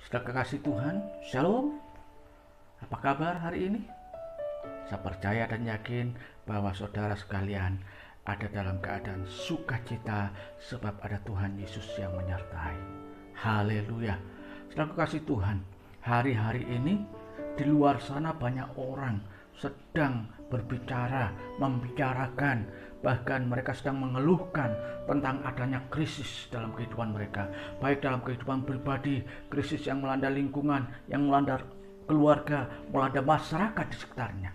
Sudah kekasih Tuhan, Shalom. Apa kabar hari ini? Saya percaya dan yakin bahwa saudara sekalian ada dalam keadaan sukacita sebab ada Tuhan Yesus yang menyertai. Haleluya. Sudah kekasih Tuhan, hari-hari ini di luar sana banyak orang sedang berbicara, membicarakan, bahkan mereka sedang mengeluhkan tentang adanya krisis dalam kehidupan mereka, baik dalam kehidupan pribadi, krisis yang melanda lingkungan, yang melanda keluarga, melanda masyarakat di sekitarnya.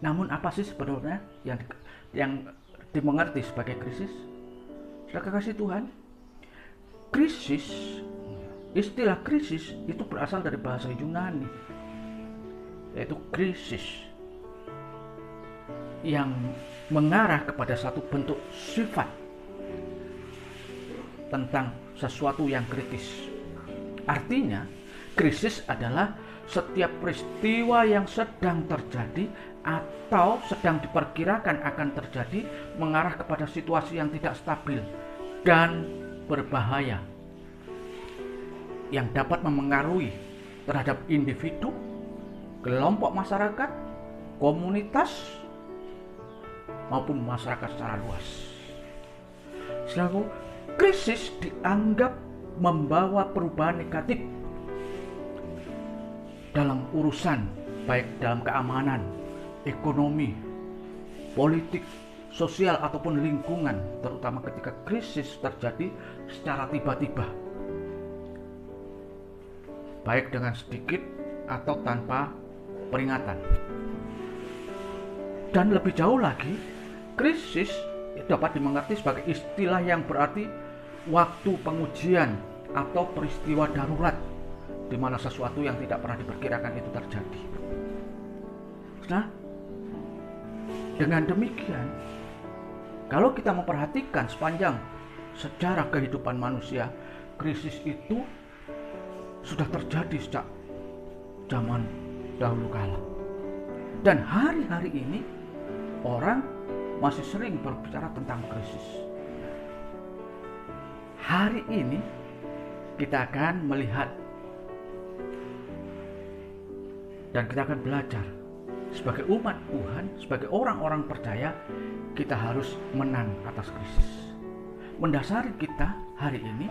Namun apa sih sebenarnya yang dimengerti sebagai krisis? Sudah kekasih Tuhan, krisis, istilah krisis itu berasal dari bahasa Yunani, yaitu krisis, yang mengarah kepada satu bentuk sifat tentang sesuatu yang kritis. Artinya, krisis adalah setiap peristiwa yang sedang terjadi atau sedang diperkirakan akan terjadi mengarah kepada situasi yang tidak stabil dan berbahaya yang dapat memengaruhi terhadap individu, kelompok masyarakat, komunitas, maupun masyarakat secara luas. Selalu krisis dianggap membawa perubahan negatif dalam urusan baik dalam keamanan, ekonomi, politik, sosial ataupun lingkungan, terutama ketika krisis terjadi secara tiba-tiba, baik dengan sedikit atau tanpa peringatan. Dan lebih jauh lagi, krisis dapat dimengerti sebagai istilah yang berarti waktu pengujian atau peristiwa darurat di mana sesuatu yang tidak pernah diperkirakan itu terjadi. Nah, dengan demikian, kalau kita memperhatikan sepanjang sejarah kehidupan manusia, krisis itu sudah terjadi sejak zaman dahulu kala. Dan hari-hari ini orang masih sering berbicara tentang krisis. Hari ini kita akan melihat dan kita akan belajar sebagai umat Tuhan, sebagai orang-orang percaya, kita harus menang atas krisis. Mendasari kita hari ini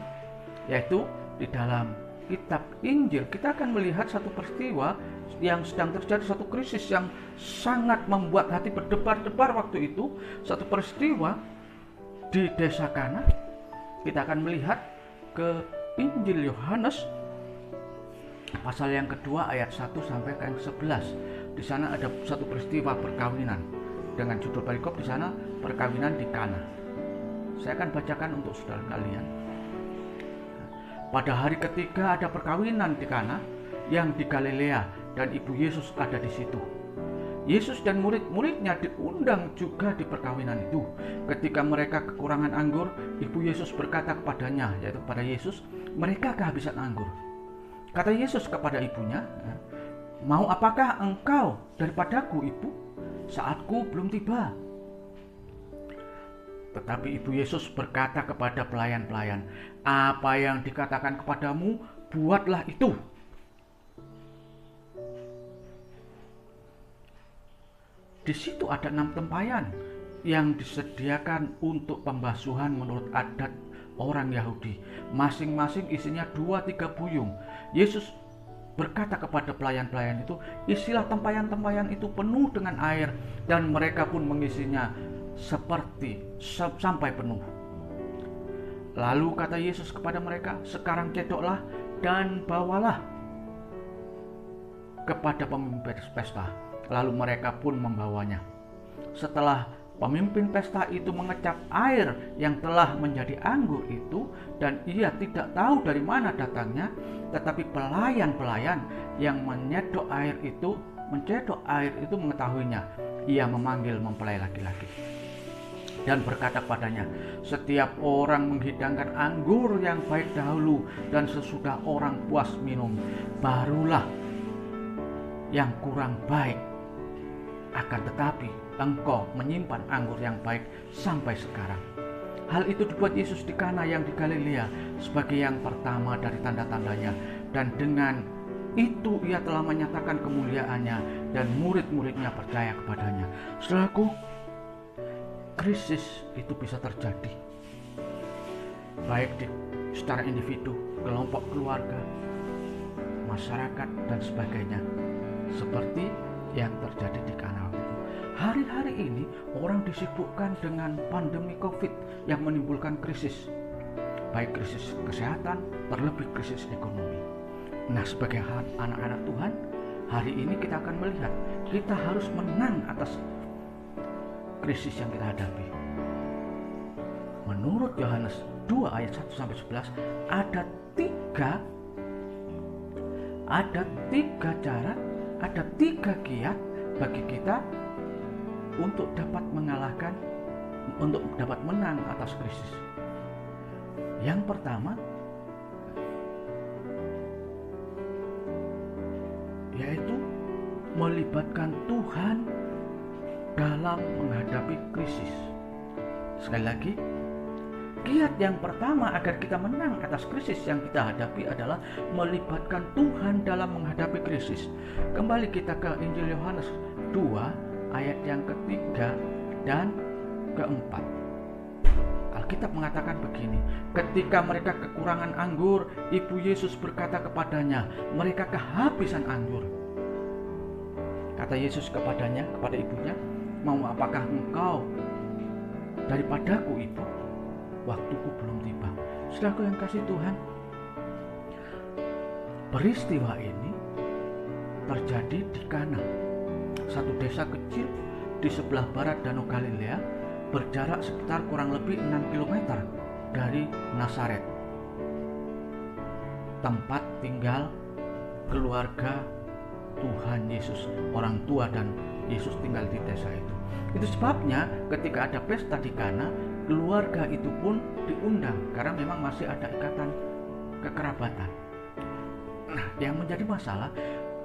yaitu di dalam kitab Injil, kita akan melihat satu peristiwa yang sedang terjadi, satu krisis yang sangat membuat hati berdebar-debar waktu itu, satu peristiwa di desa Kana. Kita akan melihat ke Injil Yohanes pasal yang kedua ayat 1 sampai ke yang 11. Di sana ada satu peristiwa perkawinan dengan judul perikop di sana, perkawinan di Kana. Saya akan bacakan untuk saudara kalian. Pada hari ketiga ada perkawinan di Kana yang di Galilea dan ibu Yesus ada di situ. Yesus dan murid-muridnya diundang juga di perkawinan itu. Ketika mereka kekurangan anggur, ibu Yesus berkata kepadanya, yaitu kepada Yesus, mereka kehabisan anggur. Kata Yesus kepada ibunya, mau apakah engkau daripadaku, ibu? Saatku belum tiba. Tetapi ibu Yesus berkata kepada pelayan-pelayan, apa yang dikatakan kepadamu, buatlah itu. Di situ ada 6 tempayan yang disediakan untuk pembasuhan menurut adat orang Yahudi. Masing-masing isinya 2-3 buyung. Yesus berkata kepada pelayan-pelayan itu, isilah tempayan-tempayan itu penuh dengan air, dan mereka pun mengisinya sampai penuh. Lalu kata Yesus kepada mereka, sekarang cedoklah dan bawalah kepada pemimpin pesta. Lalu mereka pun membawanya. Setelah pemimpin pesta itu mengecap air yang telah menjadi anggur itu, dan ia tidak tahu dari mana datangnya, tetapi pelayan-pelayan yang mencedok air itu mengetahuinya. Ia memanggil mempelai laki-laki dan berkata padanya, setiap orang menghidangkan anggur yang baik dahulu, dan sesudah orang puas minum, barulah yang kurang baik. Akan tetapi engkau menyimpan anggur yang baik sampai sekarang. Hal itu dibuat Yesus di Kana yang di Galilea sebagai yang pertama dari tanda-tandanya, dan dengan itu ia telah menyatakan kemuliaannya dan murid-muridnya percaya kepadanya. Saudaraku, krisis itu bisa terjadi baik secara individu, kelompok keluarga, masyarakat, dan sebagainya, seperti yang terjadi di Kana. Hari-hari ini orang disibukkan dengan pandemi COVID yang menimbulkan krisis, baik krisis kesehatan, terlebih krisis ekonomi. Nah, sebagai anak-anak Tuhan, hari ini kita akan melihat kita harus menang atas krisis yang kita hadapi. Menurut Yohanes 2 ayat 1-11 ada tiga cara, ada tiga kiat bagi kita untuk dapat mengalahkan, untuk dapat menang atas krisis. Yang pertama yaitu melibatkan Tuhan dalam menghadapi krisis. Sekali lagi, kiat yang pertama agar kita menang atas krisis yang kita hadapi adalah melibatkan Tuhan dalam menghadapi krisis. Kembali kita ke Injil Yohanes 2 ayat yang ketiga dan keempat. Alkitab mengatakan begini, ketika mereka kekurangan anggur, Ibu Yesus berkata kepadanya, mereka kehabisan anggur. Kata Yesus kepadanya, kepada ibunya, mau apakah engkau daripadaku, Ibu? Waktuku belum tiba. Saudaraku yang kasih Tuhan, peristiwa ini terjadi di Kana, satu desa kecil di sebelah barat Danau Galilea, berjarak sekitar kurang lebih 6 km dari Nazaret, tempat tinggal keluarga Tuhan Yesus, orang tua dan Yesus tinggal di desa itu. Itu sebabnya ketika ada pesta di Kana, keluarga itu pun diundang karena memang masih ada ikatan kekerabatan. Nah, yang menjadi masalah,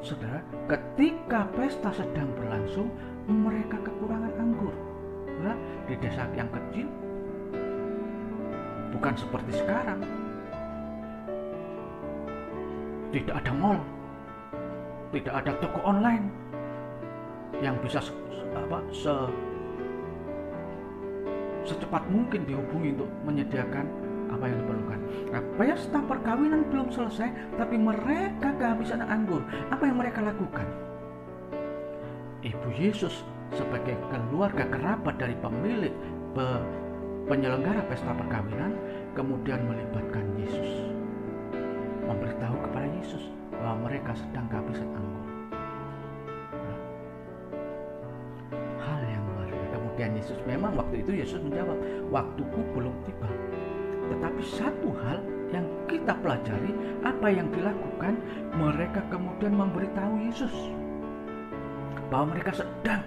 saudara, ketika pesta sedang berlangsung, mereka kekurangan anggur. Nah, di desa yang kecil, bukan seperti sekarang, tidak ada mall, tidak ada toko online yang bisa secepat mungkin dihubungi untuk menyediakan apa yang diperlukan. Nah, pesta perkawinan belum selesai, tapi mereka kehabisan anggur. Apa yang mereka lakukan? Ibu Yesus sebagai keluarga kerabat dari pemilik penyelenggara pesta perkawinan kemudian melibatkan Yesus, memberitahu kepada Yesus bahwa mereka sedang kehabisan anggur. Hal yang luar biasa. Kemudian Yesus, memang waktu itu Yesus menjawab, waktuku belum tiba. Tetapi satu hal yang kita pelajari, apa yang dilakukan, mereka kemudian memberitahu Yesus bahwa mereka sedang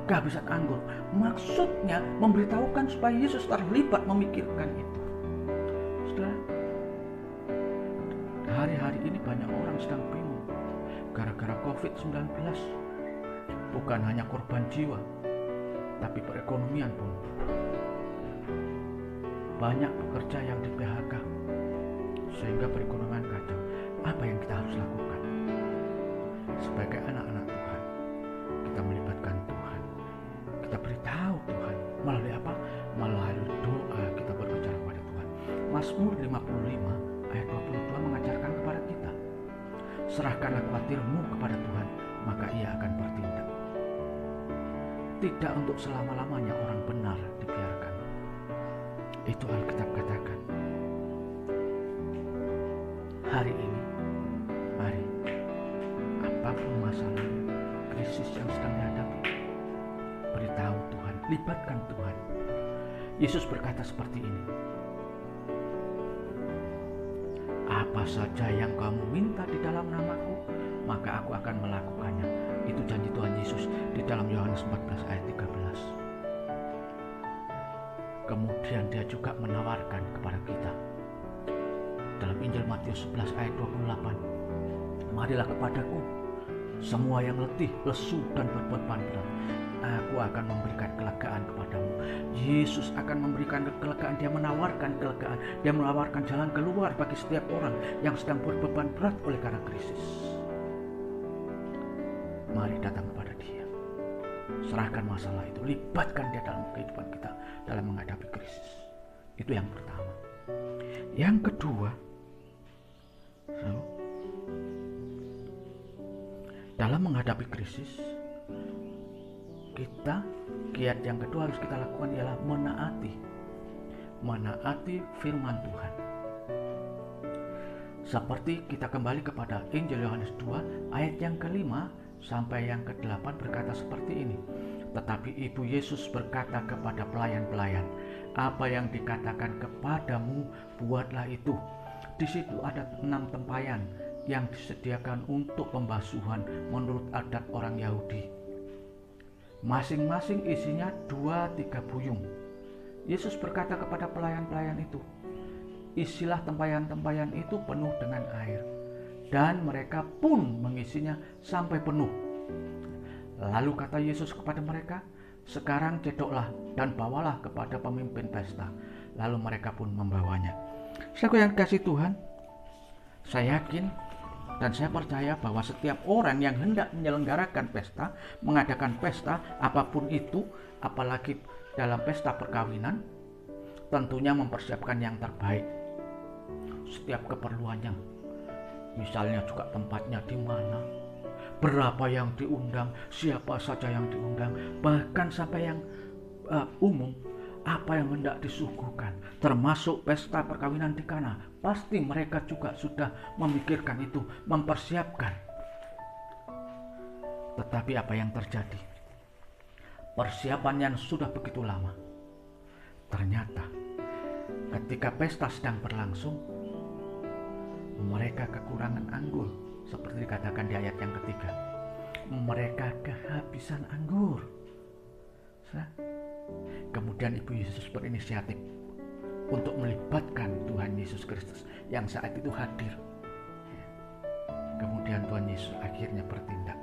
kehabisan anggur. Maksudnya memberitahukan supaya Yesus terlibat memikirkan itu. Saudara, hari-hari ini banyak orang sedang bingung gara-gara COVID-19. Bukan hanya korban jiwa, tapi perekonomian pun. Banyak pekerja yang di PHK sehingga perekonomian kacau. Apa yang kita harus lakukan? Sebagai anak-anak Tuhan, kita melibatkan Tuhan. Kita beritahu Tuhan. Melalui apa? Melalui doa kita berbicara kepada Tuhan. Mazmur 55 ayat 22 mengajarkan kepada kita, serahkanlah khawatirmu kepada Tuhan, maka Ia akan bertindak. Tidak untuk selama-lamanya orang benar dibiarkan. Itu Alkitab katakan. Hari ini, mari, apapun masalahnya, krisis yang sedang dihadapi, beritahu Tuhan, libatkan Tuhan. Yesus berkata seperti ini, apa saja yang kamu minta di dalam namaku, maka aku akan melakukannya. Itu janji Tuhan Yesus di dalam Yohanes 14 ayat 13. Kemudian dia juga menawarkan kepada kita dalam Injil Matius 11 ayat 28, marilah kepadaku semua yang letih, lesu, dan berbeban berat, aku akan memberikan kelegaan kepadamu. Yesus akan memberikan kelegaan. Dia menawarkan kelegaan. Dia menawarkan jalan keluar bagi setiap orang yang sedang berbeban berat oleh karena krisis. Mari datang kepada Dia. Serahkan masalah itu. Libatkan Dia dalam kehidupan kita dalam menghadapi krisis. Itu yang pertama. Yang kedua, dalam menghadapi krisis, kiat yang kedua harus kita lakukan ialah menaati firman Tuhan. Seperti kita kembali kepada Injil Yohanes 2 ayat yang ke-5 sampai yang ke-8 berkata seperti ini. Tetapi Ibu Yesus berkata kepada pelayan-pelayan, apa yang dikatakan kepadamu, buatlah itu. Di situ ada 6 tempayan yang disediakan untuk pembasuhan menurut adat orang Yahudi. Masing-masing isinya 2-3 buyung. Yesus berkata kepada pelayan-pelayan itu, isilah tempayan-tempayan itu penuh dengan air. Dan mereka pun mengisinya sampai penuh. Lalu kata Yesus kepada mereka, sekarang cedoklah dan bawalah kepada pemimpin pesta. Lalu mereka pun membawanya. Saudara yang kasih Tuhan, saya yakin dan saya percaya bahwa setiap orang yang hendak menyelenggarakan pesta, mengadakan pesta apapun itu, apalagi dalam pesta perkawinan, tentunya mempersiapkan yang terbaik. Setiap keperluannya, misalnya juga tempatnya di mana, berapa yang diundang, siapa saja yang diundang, bahkan sampai yang umum, apa yang hendak disuguhkan, termasuk pesta perkawinan di Kana. Pasti mereka juga sudah memikirkan itu, mempersiapkan. Tetapi apa yang terjadi? Persiapan yang sudah begitu lama, ternyata ketika pesta sedang berlangsung, mereka kekurangan anggur, seperti dikatakan di ayat yang ketiga. Mereka kehabisan anggur. Kemudian Ibu Yesus berinisiatif untuk melibatkan Tuhan Yesus Kristus yang saat itu hadir. Kemudian Tuhan Yesus akhirnya bertindak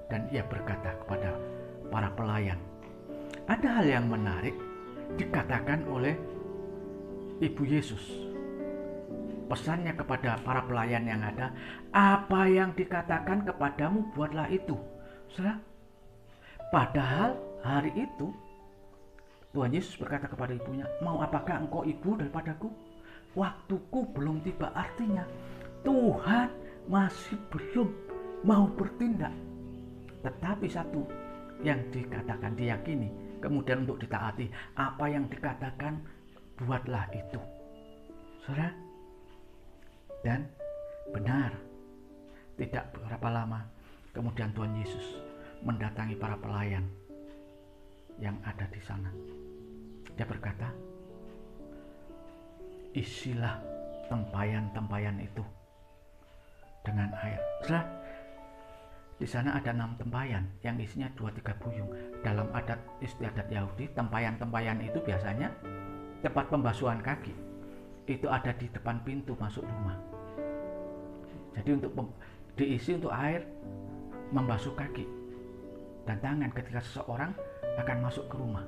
dan Ia berkata kepada para pelayan. Ada hal yang menarik dikatakan oleh Ibu Yesus. Pesannya kepada para pelayan yang ada, apa yang dikatakan kepadamu buatlah itu. Saudara, padahal hari itu Tuhan Yesus berkata kepada ibunya, mau apakah engkau ibu daripadaku? Waktuku belum tiba. Artinya Tuhan masih belum mau bertindak. Tetapi satu yang dikatakan, diyakini, kemudian untuk ditaati, apa yang dikatakan buatlah itu. Saudara, dan benar, tidak berapa lama kemudian Tuhan Yesus mendatangi para pelayan yang ada di sana. Dia berkata, isilah tempayan-tempayan itu dengan air. Saudara, di sana ada 6 tempayan yang isinya 2-3 buyung. Dalam adat istiadat Yahudi, tempayan-tempayan itu biasanya tempat pembasuhan kaki. Itu ada di depan pintu masuk rumah. Jadi untuk diisi untuk air membasuh kaki dan tangan ketika seseorang akan masuk ke rumah,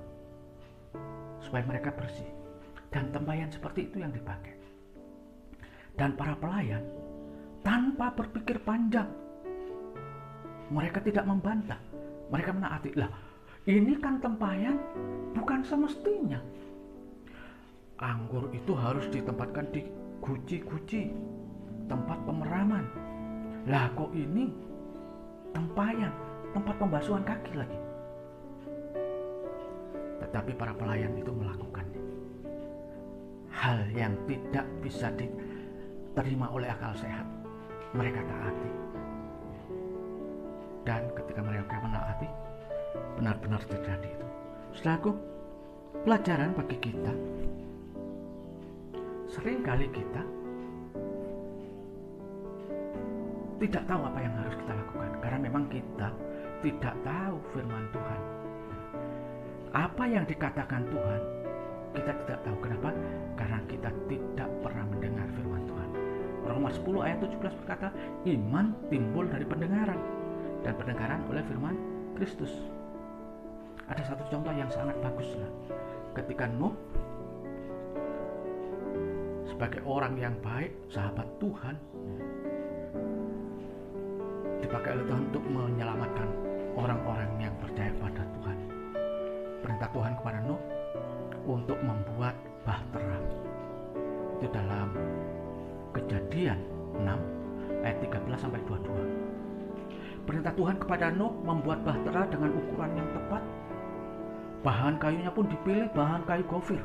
supaya mereka bersih. Dan tempayan seperti itu yang dipakai. Dan para pelayan tanpa berpikir panjang, mereka tidak membantah, mereka menaati. Lah, ini kan tempayan bukan semestinya. Anggur itu harus ditempatkan di guci-guci, tempat pemeraman. Lah kok ini tempayan, tempat pembasuhan kaki lagi. Tetapi para pelayan itu melakukannya. Hal yang tidak bisa diterima oleh akal sehat, mereka taati. Dan ketika mereka menaati, benar-benar terjadi itu. Saudaraku, pelajaran bagi kita, seringkali kita tidak tahu apa yang harus kita lakukan, karena memang kita tidak tahu firman Tuhan. Apa yang dikatakan Tuhan, kita tidak tahu. Kenapa? Karena kita tidak pernah mendengar firman Tuhan. Roma 10 ayat 17 berkata, iman timbul dari pendengaran, dan pendengaran oleh firman Kristus. Ada satu contoh yang sangat bagus lah. Ketika Nuh sebagai orang yang baik, sahabat Tuhan, dipakai oleh Tuhan untuk menyelamatkan orang-orang yang percaya pada Tuhan. Perintah Tuhan kepada Nuh untuk membuat bahtera. Itu dalam Kejadian 6 ayat 13 sampai 22. Perintah Tuhan kepada Nuh membuat bahtera dengan ukuran yang tepat. Bahan kayunya pun dipilih bahan kayu gofir.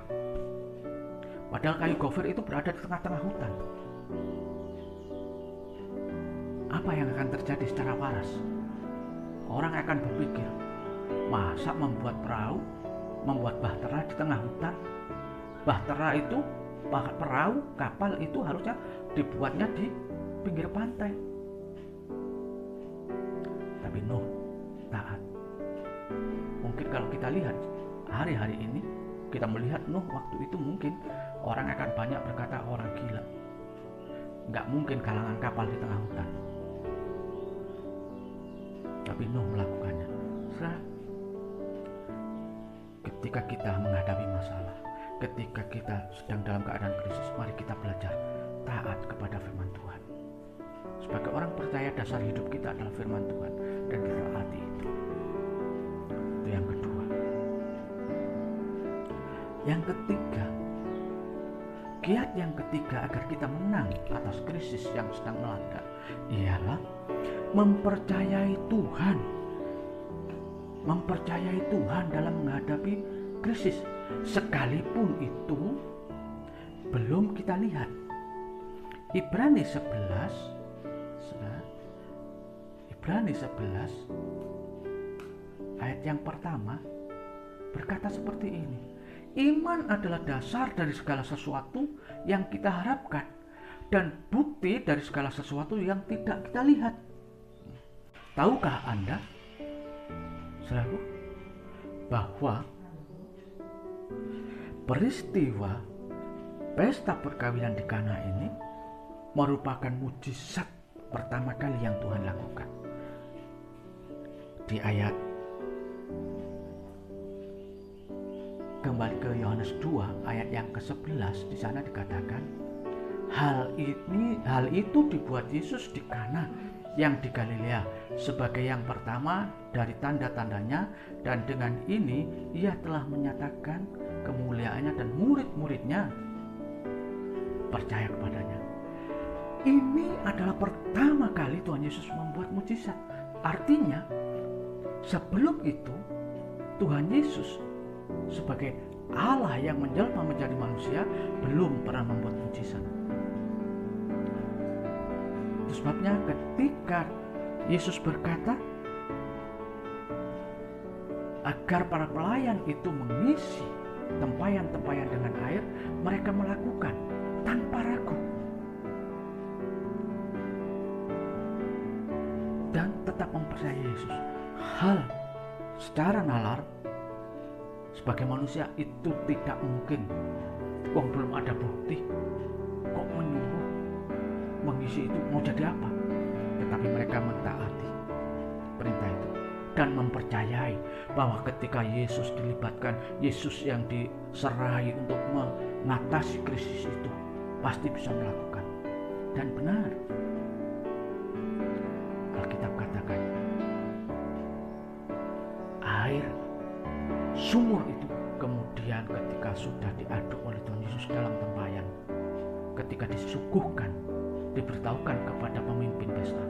Padahal kayu gofir itu berada di tengah-tengah hutan. Apa yang akan terjadi secara waras? Orang akan berpikir, masa membuat perahu, membuat bahtera di tengah hutan? Bahtera itu, perahu, kapal itu harusnya dibuatnya di pinggir pantai. Tapi Nuh taat. Mungkin kalau kita lihat hari-hari ini, kita melihat Nuh waktu itu, mungkin orang akan banyak berkata orang gila. Nggak mungkin kalangan kapal di tengah hutan. Tapi Nuh melakukannya. Ketika kita menghadapi masalah, ketika kita sedang dalam keadaan krisis, mari kita belajar taat kepada firman Tuhan. Sebagai orang percaya, dasar hidup kita adalah firman Tuhan, dan kita taati itu. Itu yang kedua. Yang ketiga, kiat yang ketiga agar kita menang atas krisis yang sedang melanda ialah mempercayai Tuhan. Mempercayai Tuhan dalam menghadapi krisis, sekalipun itu belum kita lihat. Ibrani 11 ayat yang pertama berkata seperti ini. Iman adalah dasar dari segala sesuatu yang kita harapkan dan bukti dari segala sesuatu yang tidak kita lihat. Tahukah Anda, saudaraku, bahwa peristiwa pesta perkawinan di Kana ini merupakan mujizat pertama kali yang Tuhan lakukan. Di ayat, kembali ke Yohanes 2 ayat yang ke-11, di sana dikatakan hal itu dibuat Yesus di Kana yang di Galilea sebagai yang pertama dari tanda-tandanya, dan dengan ini ia telah menyatakan kemuliaannya dan murid-muridnya percaya kepadanya. Ini adalah pertama kali Tuhan Yesus membuat mujizat. Artinya sebelum itu Tuhan Yesus sebagai Allah yang menjelma menjadi manusia belum pernah membuat mujizat. Itu sebabnya ketika Yesus berkata agar para pelayan itu mengisi tempayan-tempayan dengan air, mereka melakukan tanpa ragu dan tetap mempercayai Yesus. Hal secara nalar sebagai manusia itu tidak mungkin. Kok belum ada bukti, kok menyuruh mengisi itu, mau jadi apa? Tetapi mereka mentaati perintah itu dan mempercayai bahwa ketika Yesus dilibatkan, Yesus yang diserahi untuk mengatasi krisis itu pasti bisa melakukan. Dan benar, Alkitab katakan air sumur itu kemudian ketika sudah diaduk oleh Tuhan Yesus dalam tempayan, ketika disuguhkan, diberitahukan kepada pemimpin pesta,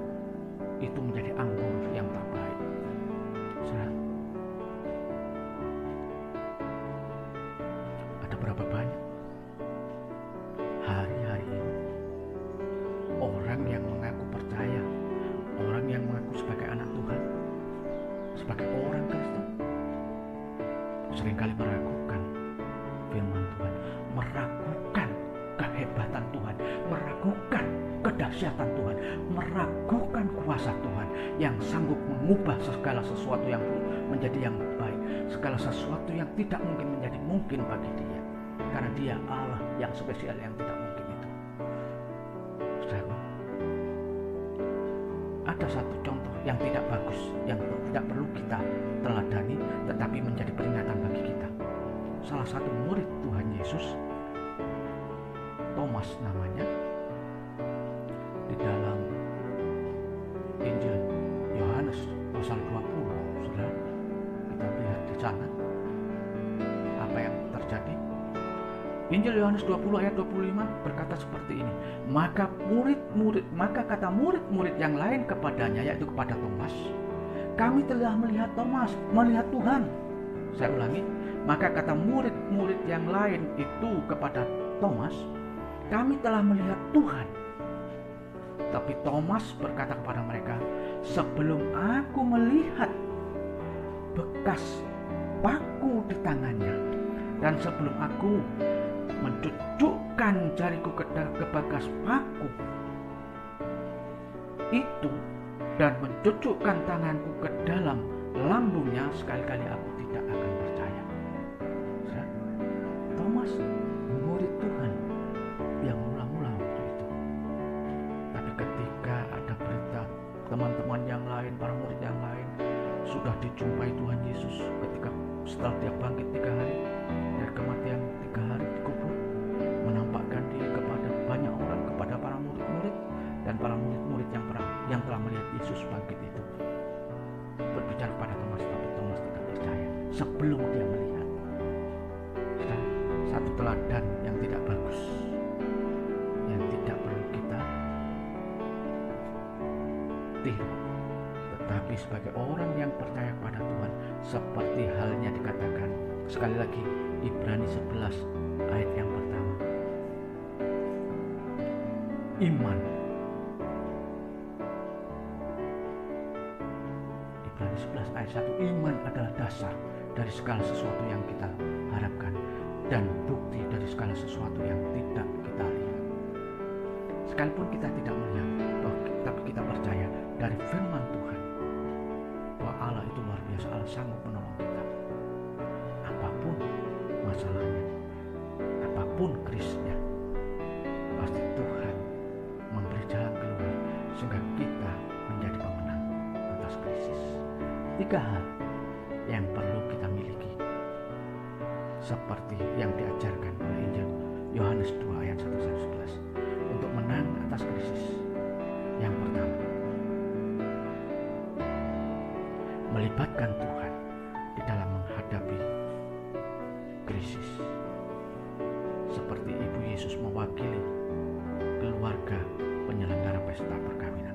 itu menjadi anggur yang terbaik. Ada berapa banyak hari-hari ini orang yang mengaku percaya, orang yang mengaku sebagai anak Tuhan, sebagai orang Kristen, seringkali meragukan firman Tuhan, meragukan kehebatan Tuhan, meragukan kedahsyatan Tuhan, meragukan kuasa Tuhan yang sanggup mengubah segala sesuatu yang buruk menjadi yang baik, segala sesuatu yang tidak mungkin menjadi mungkin bagi Dia, karena Dia Allah yang spesial yang tidak mungkin itu. Saudara, ada satu contoh yang tidak bagus, yang tidak perlu kita teladani, tetapi menjadi peringatan bagi kita. Salah satu murid Tuhan Yesus, Thomas namanya, di dalam Injil Yohanes pasal 20, saudara, kita lihat di sana apa yang terjadi. Injil Yohanes 20 ayat 25 berkata seperti ini. Maka kata murid-murid yang lain kepadanya, yaitu kepada Thomas, kami telah melihat Tuhan. Saya ulangi, maka kata murid-murid yang lain itu kepada Thomas, kami telah melihat Tuhan. Tapi Thomas berkata kepada mereka, sebelum aku melihat bekas paku di tangannya, dan sebelum aku mencucukkan jariku ke bekas paku itu dan mencucukkan tanganku ke dalam lambungnya, sekali-kali aku tidak akan percaya. Thomas murid Tuhan yang mula-mula waktu itu. Tapi ketika ada berita teman-teman yang lain, para murid yang lain sudah dijumpai Tuhan Yesus ketika setelah dia bangkit 3 hari dari kematian, 3 hari dikubur, menampakkan diri kepada banyak orang, kepada para murid-murid, dan para murid-murid yang telah melihat Yesus bangkit itu berbicara kepada Thomas, tapi Thomas tidak percaya sebelum dia melihat. Satu teladan yang tidak bagus, yang tidak perlu kita tiru, tetapi sebagai orang yang percaya kepada Tuhan, seperti halnya dikatakan sekali lagi Ibrani 11 ayat yang pertama, iman. Ibrani 11 ayat 1, iman adalah dasar dari segala sesuatu yang kita harapkan dan bukti dari segala sesuatu yang tidak kita lihat. Sekalipun kita tidak melihat, tapi kita percaya dari firman Tuhan bahwa Allah itu luar biasa, Allah sanggup menolong kita. Apapun masalahnya, apapun krisisnya, pasti Tuhan memberi jalan keluar sehingga kita menjadi pemenang atas krisis. 3 hal yang perlu kita miliki seperti yang diajarkan oleh Injil Yohanes 2 ayat 1-11 untuk menang atas krisis. Yang pertama, melibatkan Tuhan di dalam menghadapi krisis, seperti Ibu Yesus mewakili keluarga penyelenggara pesta perkawinan.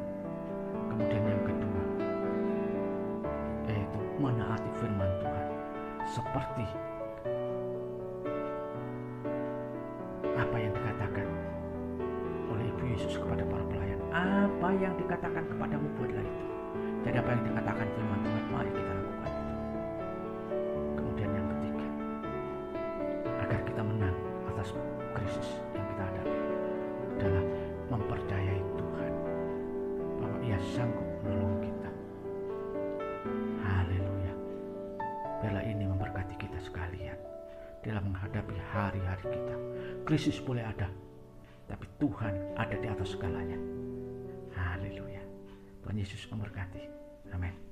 Kemudian yang kedua, yaitu menaati firman Tuhan, seperti apa yang dikatakan oleh Ibu Yesus kepada para pelayan. Apa yang dikatakan kepadamu, buatlah itu. Jadi apa yang dikatakan firman Tuhan, mari kita lakukan itu. Kemudian yang ketiga, agar kita menang atas krisis yang kita hadapi, adalah mempercayai Tuhan bahwa Ia sanggup menolong kita. Haleluya. Biarlah ini memberkati kita sekalian dalam menghadapi hari-hari kita. Krisis boleh ada, tapi Tuhan ada di atas segalanya. Haleluya. Tuhan Yesus memberkati. Amin.